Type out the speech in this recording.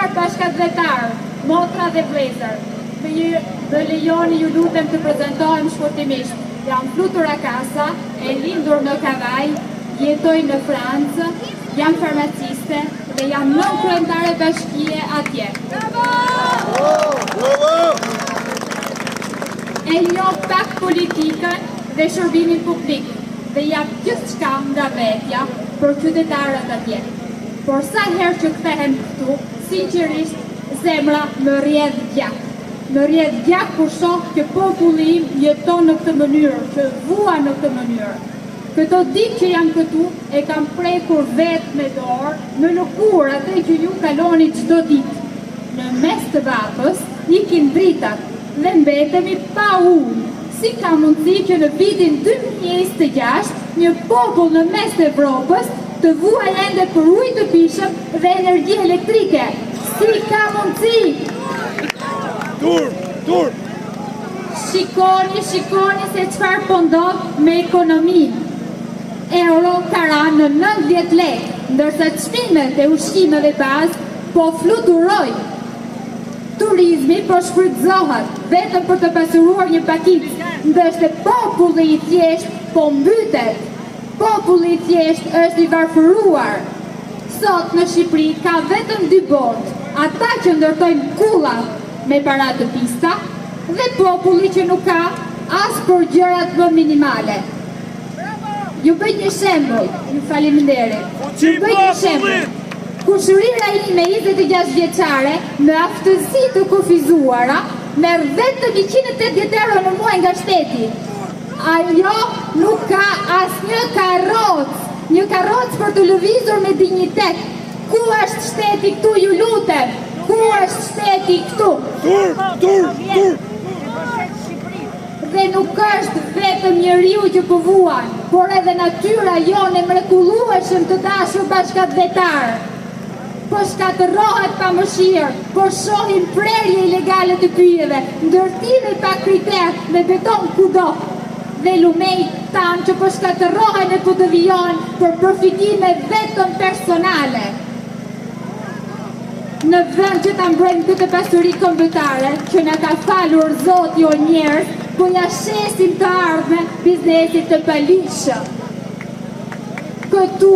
nderuar bashkëdhetar, motra dhe vëllezër, më lejoni ju lutem të prezantohem shkurtimisht. Jam Flutur Akasa, e lindur në Kavaj, jetoj në Francë, jam farmaciste dhe jam nën kryetare bashkie atje. E njoh pak politikën dhe shërbimin publik dhe jam gjithçka nga vetja për qytetarët atje. Por sa herë që kthehem këtu, sinqerisht, zemra më rrjedh gjak. Më rrjedh gjak kur shoh që populli im jeton në këtë mënyrë, që vua në këtë mënyrë. Këto ditë që jam këtu e kam prekur vetë me dorë në lëkurë atë që ju kaloni çdo ditë. Në mes të vapës ikin dritat dhe mbetemi pa ujë. Si ka mundësi që në vitin 2026 një popull në mes të Evropës të vuaj ende për ujë të pishëm dhe energji elektrike? Si ka mundësi? Dur! Shikoni se çfarë po ndodh me ekonominë. Euro ka rënë në 90 lekë, ndërsa çmimet e ushqimeve bazë po fluturojnë. Turizmi po shfrytëzohet vetëm për të pasuruar një pakicë, ndërsa populli i thjesht po mbytet. Populli i thjesht është i varfëruar. Sot në Shqipëri ka vetëm dy botë, ata që ndërtojnë kulla me para të pista dhe populli që nuk ka as për gjërat më minimale. Ju bëj një shembull, ju faleminderit. Ju bëj një shembull. Kushërira ime 26 vjeçare me aftësi të kufizuara merr vetëm 180 euro në muaj nga shteti. Ajo nuk ka asnjë karrocë për të lëvizur me dinjitet. Ku është shteti këtu, ju lutem? Ku është shteti këtu? Dur! Dhe nuk është vetëm njeriu që po vuan, por edhe natyra jonë e mrekullueshëm të dashur bashkëdhetar. Po shkatërrohet pa mëshirë, po shohim prerje ilegale të pyjeve, ndërtime pa kriter me beton kudo. Dhe lumej tanë që po shkatërrohen e po të vijojnë për përfitime vetëm personale. Në vend që ta mbrojmë këtë pasuri kombëtare, që na ka falur Zoti o njerëz, po ja shesim të ardhme biznesit të palishëm. Këtu